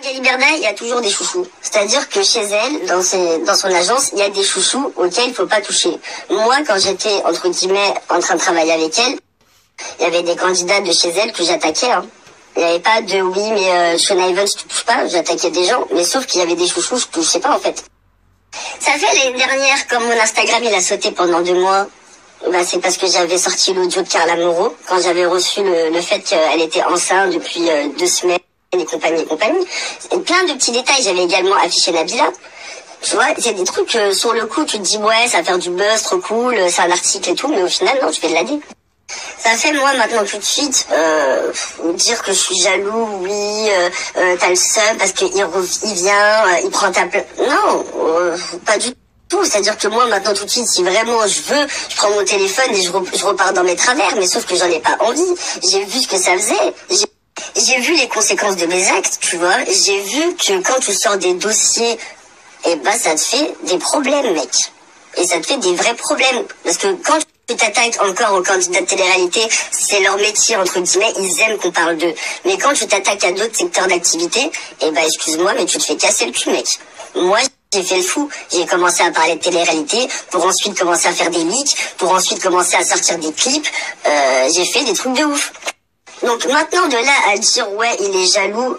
Magali Berda, il y a toujours des chouchous. C'est-à-dire que chez elle, dans son agence, il y a des chouchous auxquels il faut pas toucher. Moi, quand j'étais, entre guillemets, en train de travailler avec elle, il y avait des candidats de chez elle que j'attaquais, hein. Il n'y avait pas de oui, mais Shona Evans, tu touches pas. J'attaquais des gens, mais sauf qu'il y avait des chouchous, je touchais pas, en fait. Ça fait l'année dernière, comme mon Instagram, il a sauté pendant 2 mois. Bah, c'est parce que j'avais sorti l'audio de Carla Moreau, quand j'avais reçu le fait qu'elle était enceinte depuis 2 semaines, et compagnie. Et plein de petits détails, j'avais également affiché Nabila. Tu vois, c'est des trucs, sur le coup, tu te dis, ouais, ça va faire du buzz, trop cool, c'est un article et tout, mais au final, non, je fais de la dé. Ça fait, moi, maintenant, tout de suite, dire que je suis jaloux, oui, t'as le seum parce qu'il vient, il prend ta place. Non, pas du tout. C'est-à-dire que moi, maintenant, tout de suite, si vraiment je veux, je prends mon téléphone et je repars dans mes travers, mais sauf que j'en ai pas envie. J'ai vu ce que ça faisait. J'ai vu les conséquences de mes actes, tu vois. J'ai vu que quand tu sors des dossiers, eh ben, ça te fait des problèmes, mec. Et ça te fait des vrais problèmes. Parce que quand tu t'attaques encore aux candidats de télé-réalité, c'est leur métier, entre guillemets, ils aiment qu'on parle d'eux. Mais quand tu t'attaques à d'autres secteurs d'activité, eh ben, excuse-moi, mais tu te fais casser le cul, mec. Moi, j'ai fait le fou. J'ai commencé à parler de télé-réalité, pour ensuite commencer à faire des leaks, pour ensuite commencer à sortir des clips. J'ai fait des trucs de ouf. Donc maintenant, de là à dire ouais, il est jaloux,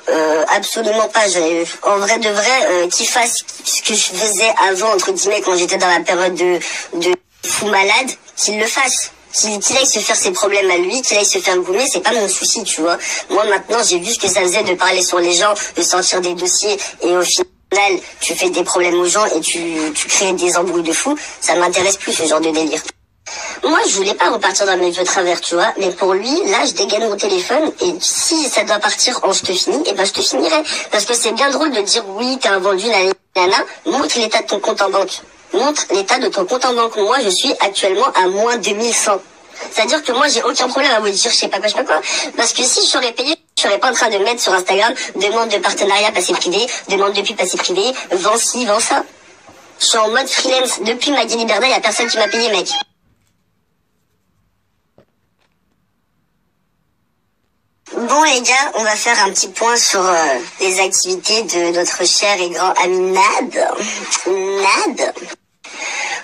absolument pas. En vrai de vrai, qu'il fasse ce que je faisais avant, entre guillemets, quand j'étais dans la période de fou malade, qu'il le fasse. Qu'il aille se faire ses problèmes à lui, qu'il aille se faire goumer, c'est pas mon souci, tu vois. Moi maintenant, j'ai vu ce que ça faisait de parler sur les gens, de sortir des dossiers, et au final, tu fais des problèmes aux gens et tu crées des embrouilles de fou. Ça m'intéresse plus, ce genre de délire. Moi, je voulais pas repartir dans mes vieux travers, tu vois. Mais pour lui, là, je dégaine mon téléphone. Et si ça doit partir en je te finis, eh ben, je te finirai. Parce que c'est bien drôle de dire oui, t'as un vendu, nanana. Montre l'état de ton compte en banque. Montre l'état de ton compte en banque. Moi, je suis actuellement à moins 2100. C'est-à-dire que moi, j'ai aucun problème à vous dire je sais pas quoi. Parce que si je serais payé, je serais pas en train de mettre sur Instagram demande de partenariat passé privé, demande de pub passé privé, vends ci, vends ça. Je suis en mode freelance. Depuis Magali Berda, il y a personne qui m'a payé, mec. Bon les gars, on va faire un petit point sur les activités de notre cher et grand ami Nad.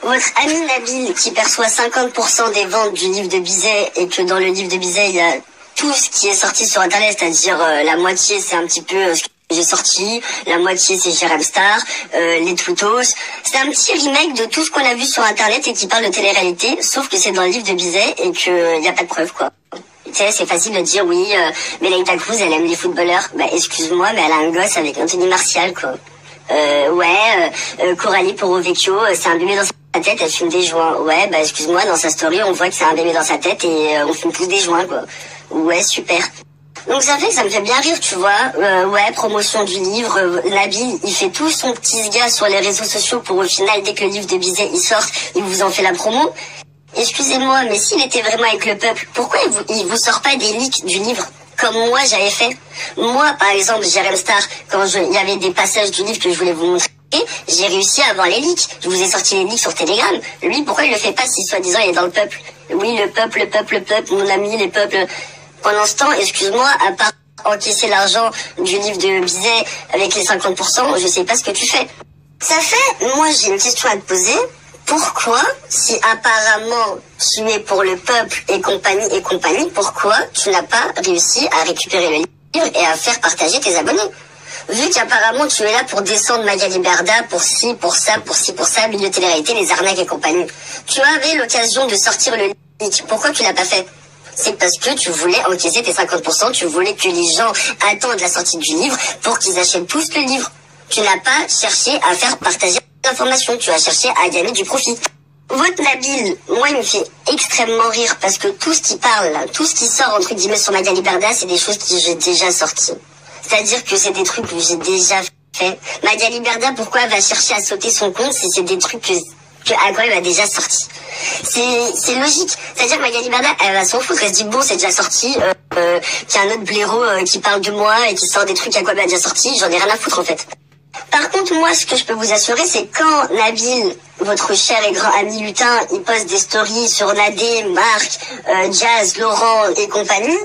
Votre ami Nabil qui perçoit 50% des ventes du livre de Bizet et que dans le livre de Bizet il y a tout ce qui est sorti sur internet, c'est-à-dire la moitié c'est un petit peu ce que j'ai sorti, la moitié c'est Jérém Star, les Twittos. C'est un petit remake de tout ce qu'on a vu sur internet et qui parle de télé-réalité, sauf que c'est dans le livre de Bizet et qu'il n'y a pas de preuve quoi. Tu sais, c'est facile de dire oui, mais Leïta Cruz, elle aime les footballeurs. Bah, excuse-moi, mais elle a un gosse avec Anthony Martial, quoi. Coralie Porovecchio, c'est un bébé dans sa tête, elle fume des joints. Ouais, bah, excuse-moi, dans sa story, on voit que c'est un bébé dans sa tête et on fume tous des joints, quoi. Ouais, super. Donc ça fait que ça me fait bien rire, tu vois. Promotion du livre. Nabil, il fait tout son petit gars sur les réseaux sociaux pour au final, dès que le livre de Bizet, il sort, il vous en fait la promo. Excusez-moi, mais s'il était vraiment avec le peuple, pourquoi il vous sort pas des leaks du livre comme moi j'avais fait? Moi, par exemple, Jérém Star, quand il y avait des passages du livre que je voulais vous montrer, j'ai réussi à avoir les leaks. Je vous ai sorti les leaks sur Telegram. Lui, pourquoi il le fait pas si soi-disant il est dans le peuple? Oui, le peuple, mon ami, les peuples. Pendant ce temps, excuse-moi, à part encaisser l'argent du livre de Bizet avec les 50%, je sais pas ce que tu fais. Ça fait, moi j'ai une question à te poser. Pourquoi, si apparemment tu es pour le peuple et compagnie, pourquoi tu n'as pas réussi à récupérer le livre et à faire partager tes abonnés? Vu qu'apparemment tu es là pour descendre Magali Berda, pour ci, pour ça, milieu de télé-réalité, les arnaques et compagnie. Tu avais l'occasion de sortir le livre, pourquoi tu l'as pas fait? C'est parce que tu voulais encaisser tes 50%, tu voulais que les gens attendent la sortie du livre pour qu'ils achètent tous le livre. Tu n'as pas cherché à faire partager l'information, tu as cherché à gagner du profit. Votre Nabil, moi il me fait extrêmement rire parce que tout ce qui parle, là, tout ce qui sort entre guillemets sur Magali Berda, c'est des choses que j'ai déjà sorties. C'est-à-dire que c'est des trucs que j'ai déjà fait. Magali Berda, pourquoi elle va chercher à sauter son compte si c'est des trucs que Aqua a déjà sorti? C'est logique. C'est-à-dire que Magali Berda, elle va s'en foutre, elle se dit bon c'est déjà sorti, qu'il y a un autre blaireau qui parle de moi et qui sort des trucs qu'Aqua a déjà sorti, j'en ai rien à foutre en fait. Par contre, moi, ce que je peux vous assurer, c'est quand Nabil, votre cher et grand ami lutin, il poste des stories sur Nadé, Marc, Jazz, Laurent et compagnie,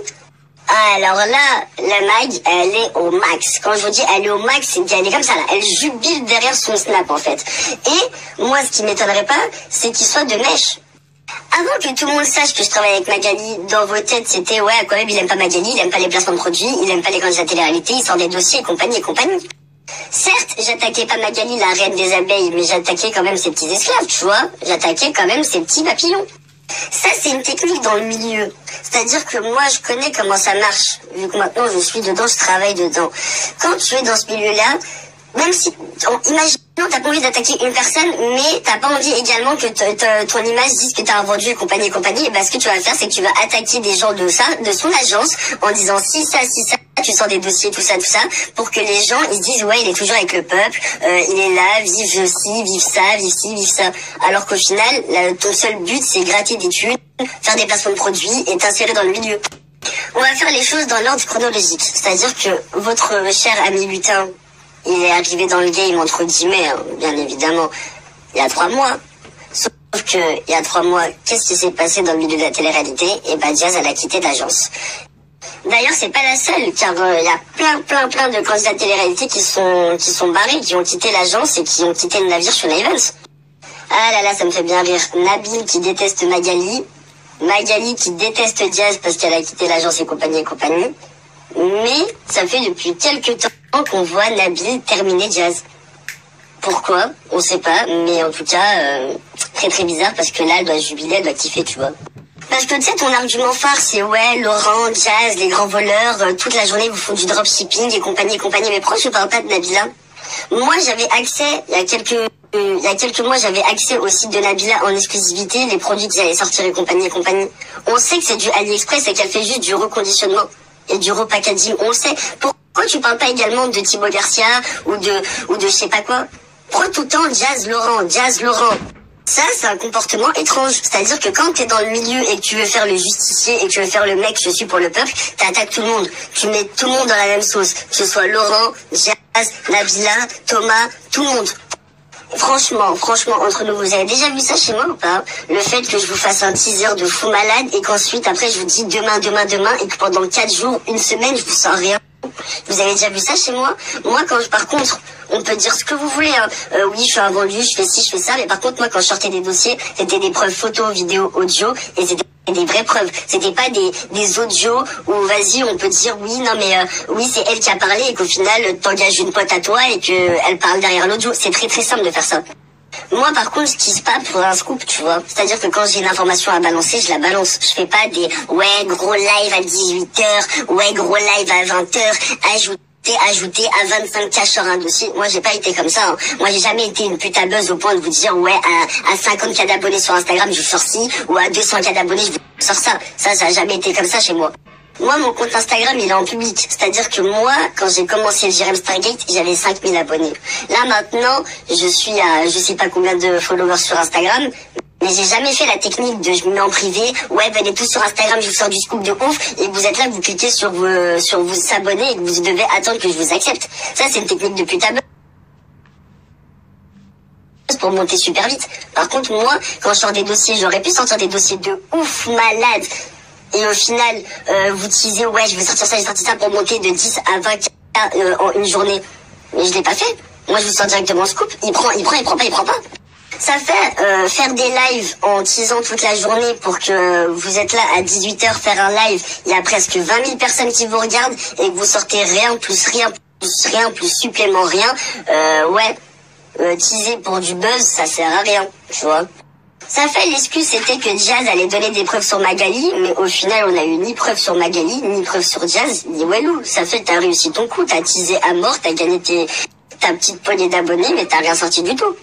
Ah, alors là, la mag, elle est au max. Quand je vous dis elle est au max, c'est qu'elle est comme ça là. Elle jubile derrière son snap en fait. Et moi, ce qui m'étonnerait pas, c'est qu'il soit de mèche. Avant que tout le monde sache que je travaille avec Magali, dans vos têtes, c'était ouais, quand même, il aime pas Magali, il aime pas les placements de produits, il aime pas les candidats télé-réalité, il sort des dossiers et compagnie et compagnie. Certes, j'attaquais pas Magali, la reine des abeilles, mais j'attaquais quand même ses petits esclaves, tu vois. J'attaquais quand même ses petits papillons. Ça, c'est une technique dans le milieu. C'est-à-dire que moi, je connais comment ça marche. Vu que maintenant, je suis dedans, je travaille dedans. Quand tu es dans ce milieu-là, même si, imaginons, t'as pas envie d'attaquer une personne, mais t'as pas envie également que ton image dise que t'as un vendu et compagnie, et ben, ce que tu vas faire, c'est que tu vas attaquer des gens de son agence, en disant si ça, tu sors des dossiers, tout ça, pour que les gens, ils se disent, ouais, il est toujours avec le peuple, il est là, vive ci, vive ça, vive ci, vive ça. Alors qu'au final, ton seul but, c'est gratter des thunes, faire des placements de produits et t'insérer dans le milieu. On va faire les choses dans l'ordre chronologique. C'est-à-dire que votre cher ami lutin, il est arrivé dans le game entre guillemets, hein, bien évidemment, il y a 3 mois. Sauf que, il y a 3 mois, qu'est-ce qui s'est passé dans le milieu de la télé-réalité? Et bah, Jazz, elle a quitté l'agence. D'ailleurs, c'est pas la seule, car il y a plein de candidats de télé-réalité qui sont barrés, qui ont quitté l'agence et qui ont quitté le navire sur Evans. Ah là là, ça me fait bien rire. Nabil qui déteste Magali qui déteste Jazz parce qu'elle a quitté l'agence et compagnie. Mais ça fait depuis quelques temps qu'on voit Nabil terminer Jazz. Pourquoi? On sait pas, mais en tout cas, très bizarre parce que là, elle doit jubiler, elle doit kiffer, tu vois. Parce que tu sais, ton argument phare, c'est ouais, Laurent, Jazz, les grands voleurs, toute la journée vous font du dropshipping et compagnie. Mais pourquoi je parle pas de Nabila? Moi, j'avais accès, il y a quelques mois, j'avais accès au site de Nabila en exclusivité, les produits qui allaient sortir et compagnie. On sait que c'est du AliExpress et qu'elle fait juste du reconditionnement et du repackaging, on le sait. Pourquoi tu parles pas également de Thibaut Garcia ou de je sais pas quoi? Pourquoi tout le temps Jazz Laurent? Ça, c'est un comportement étrange. C'est-à-dire que quand t'es dans le milieu et que tu veux faire le justicier et que tu veux faire le mec, je suis pour le peuple, t'attaques tout le monde. Tu mets tout le monde dans la même sauce. Que ce soit Laurent, Jazz, Nabila, Thomas, tout le monde. Franchement, entre nous, vous avez déjà vu ça chez moi ou pas? Le fait que je vous fasse un teaser de fou malade et qu'ensuite, après, je vous dis demain, et que pendant 4 jours, une semaine, je vous sors rien. Vous avez déjà vu ça chez moi? Moi, par contre, on peut dire ce que vous voulez, hein. Oui, je suis un vendu, je fais ci, je fais ça, mais par contre, moi, quand je sortais des dossiers, c'était des preuves photos, vidéos, audio, et c'était des vraies preuves. C'était pas des audios où, vas-y, on peut dire, oui, non, mais, oui, c'est elle qui a parlé, et qu'au final, t'engages une pote à toi, et qu'elle parle derrière l'audio. C'est très simple de faire ça. Moi, par contre, je tease pas pour un scoop, tu vois. C'est-à-dire que quand j'ai une information à balancer, je la balance. Je fais pas des, ouais, gros live à 18h, ouais, gros live à 20h, ajouter à 25K sur un dossier. Moi, j'ai pas été comme ça, hein. Moi, j'ai jamais été une putain buzz au point de vous dire, ouais, à 50K d'abonnés sur Instagram, je vous sors ci, ou à 200K d'abonnés, je vous sors ça. Ça a jamais été comme ça chez moi. Moi, mon compte Instagram, il est en public. C'est-à-dire que moi, quand j'ai commencé le JRM Stargate, j'avais 5000 abonnés. Là, maintenant, je suis à, je sais pas combien de followers sur Instagram, mais j'ai jamais fait la technique de je me mets en privé, ouais, venez tous sur Instagram, je vous sors du scoop de ouf, et vous êtes là, vous cliquez sur vous abonner et que vous devez attendre que je vous accepte. Ça, c'est une technique de putain pour monter super vite. Par contre, moi, quand je sors des dossiers, j'aurais pu sortir des dossiers de ouf malade. Et au final, vous teasez, ouais, je vais sortir ça, j'ai sorti ça pour monter de 10 à 20K en une journée. Mais je l'ai pas fait. Moi, je vous sors directement le scoop. Il prend pas. Ça fait faire des lives en teasant toute la journée pour que vous êtes là à 18h faire un live. Il y a presque 20 000 personnes qui vous regardent et que vous sortez rien, plus supplément rien. Teaser pour du buzz, ça sert à rien, tu vois. Ça fait l'excuse, c'était que Jazz allait donner des preuves sur Magali, mais au final, on a eu ni preuve sur Magali, ni preuve sur Jazz, ni Walou. Ça fait que t'as réussi ton coup, t'as teasé à mort, t'as gagné ta petite poignée d'abonnés, mais t'as rien sorti du tout.